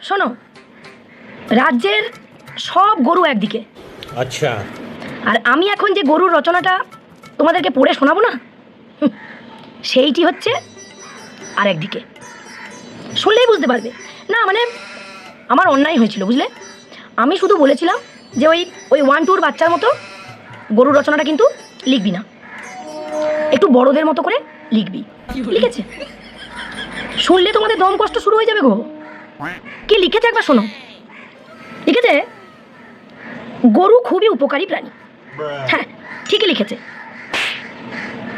শোনো, রাজ্যের সব গরু একদিকে, আচ্ছা, আর আমি এখন যে গরুর রচনাটা তোমাদেরকে পড়ে শোনাবো না, সেইটি হচ্ছে আর একদিকে। শুনলেই বুঝতে পারবে না, মানে আমার অন্যায় হয়েছিল, বুঝলে। আমি শুধু বলেছিলাম যে ওই ওই 1-2 বাচ্চার মতো গরুর রচনাটা কিন্তু লিখবি না, একটু বড়দের মতো করে লিখবি। লিখেছে, শুনলে তোমাদের দম কষ্ট শুরু হয়ে যাবে গো। কি লিখেছে একবার শোনো। লিখেছে, গরু খুবই উপকারী প্রাণী। হ্যাঁ, ঠিকই লিখেছে।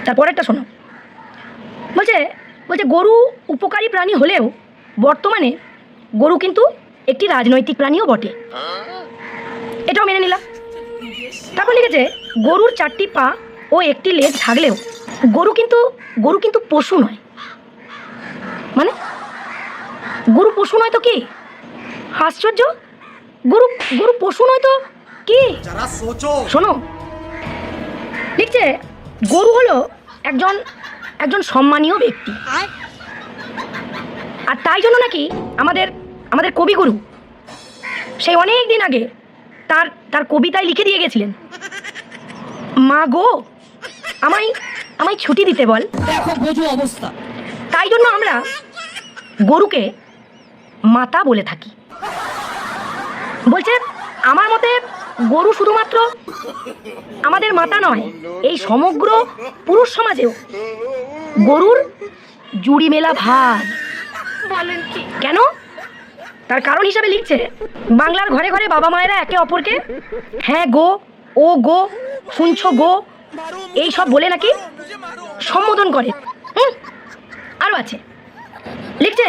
তারপরেরটা শোনো। বলছে বলছে গরু উপকারী প্রাণী হলেও বর্তমানে গরু কিন্তু একটি রাজনৈতিক প্রাণীও বটে, এটাও মেনে নিলাম। তারপর লিখেছে, গরুর 4টি পা ও একটি লেজ থাকলেও গরু কিন্তু পশু নয়। মানে গরু পশু নয় তো কি? আশ্চর্য, গরু গরু পশু নয় তো কি? শোনো, লিখছে, গরু হলো একজন সম্মানীয় ব্যক্তি, আর তাই জন্য নাকি আমাদের কবিগুরু সেই অনেক দিন আগে তার কবিতায় লিখে দিয়ে গেছিলেন, মা গো আমায় ছুটি দিতে বল। দেখো বোঝো অবস্থা। তাই জন্য আমরা গরুকে মাতা বলে থাকি। বলছে, আমার মতে গরু শুধুমাত্র আমাদের মাতা নয়, এই সমগ্র পুরুষ সমাজেও গরুর জুড়ি মেলা ভার। বলেন কি? কেন? তার কারণ হিসাবে লিখছে, বাংলার ঘরে ঘরে বাবা মায়েরা একে অপরকে হ্যাঁ গো, ও গো, শুনছো গো, এই সব বলে নাকি সম্বোধন করে। আরও আছে, লিখছে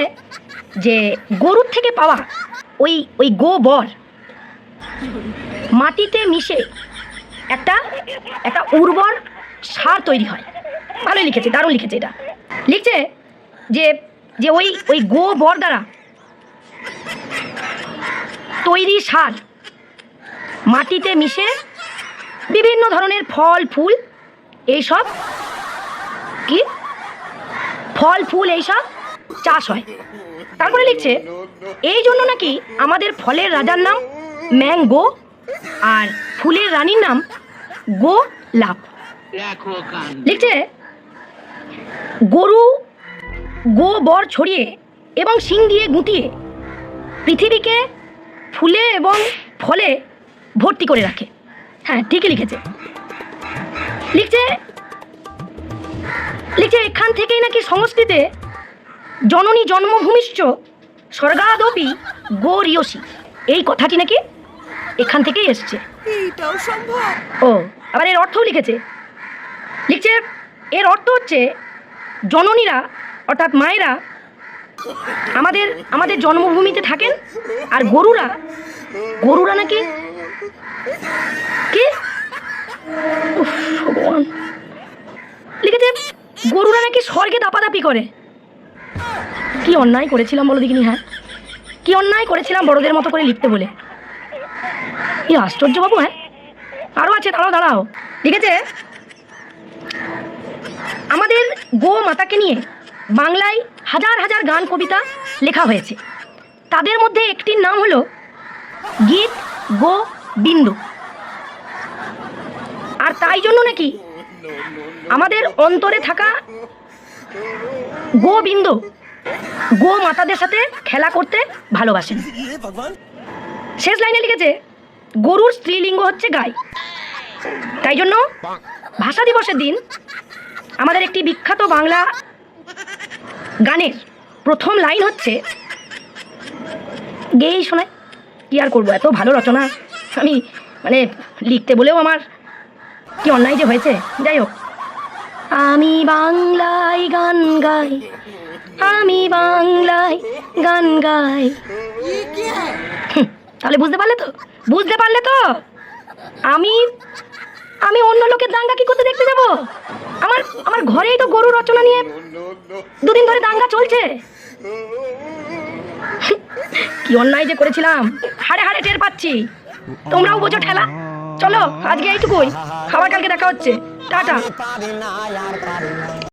যে গরুর থেকে পাওয়া ওই গোবর মাটিতে মিশে একটা উর্বর সার তৈরি হয়। ভালোই লিখেছে, দারুণ লিখেছে এটা। লিখছে যে ওই গোবর দ্বারা তৈরি সার মাটিতে মিশে বিভিন্ন ধরনের ফল ফুল এইসব চাষ হয়। তারপরে লিখছে, এই জন্য নাকি আমাদের ফলের রাজার নাম ম্যাঙ্গো আর ফুলের রানীর নাম গোলাপ। লিখছে, গরু গোবর ছড়িয়ে এবং শিং দিয়ে গুঁতিয়ে পৃথিবীকে ফুলে এবং ফলে ভর্তি করে রাখে। হ্যাঁ, ঠিকই লিখেছে। লিখছে এখান থেকেই নাকি সংস্কৃতে জননী জন্মভূমিশ্চ স্বর্গাদপি গৌরীয়সী, এই কথাটি নাকি এখান থেকেই এসছে। এইটাও সম্ভব? ও, আবার এর অর্থও লিখেছে। লিখছে, এর অর্থ হচ্ছে জননীরা অর্থাৎ মায়েরা আমাদের জন্মভূমিতে থাকেন, আর গরুরা নাকি কি ভগবান, লিখেছে গরুরা নাকি স্বর্গে দাপাদাপি করে। কি অন্যায় করেছিলাম বলো দেখিনি। হ্যাঁ, কি অন্যায় করেছিলাম বড়দের মতো করে লিখতে বলে। কি আশ্চর্য বাবু। হ্যাঁ, আরও আছে, দাঁড়াও। লিখেছে, আমাদের গো মাতাকে নিয়ে বাংলায় হাজার হাজার গান কবিতা লেখা হয়েছে। তাদের মধ্যে একটির নাম হলো গীত গোবিন্দ। আর তাই জন্য নাকি আমাদের অন্তরে থাকা গোবিন্দ গো মাতাদের সাথে খেলা করতে ভালোবাসেন। শেষ লাইনে লিখেছে, গরুর স্ত্রীলিঙ্গ হচ্ছে গাই। তাই জন্য ভাষা দিবসের দিন আমাদের একটি বিখ্যাত বাংলা গানের প্রথম লাইন হচ্ছে, গেয়েই শোনায়। কি আর করবো, এত ভালো রচনা আমি মানে লিখতে বলেও আমার কি অন্যায় যে হয়েছে। যাই হোক, আমি বাংলায় গান গাই, আমি বাংলায় গান গাই। তাহলে বুঝতে পারলে তো আমি অন্য লোকের দাঙ্গা কি করতে দেখতে যাবো? আমার ঘরেই তো গরু রচনা নিয়ে 2 দিন ধরে দাঙ্গা চলছে। কি অন্যায় যে করেছিলাম হাড়ে হাড়ে টের পাচ্ছি। তোমরাও বোঝো ঠেলা। চলো আজকে এইটুকুই, খাবার কালকে দেখা হচ্ছে। টাটা।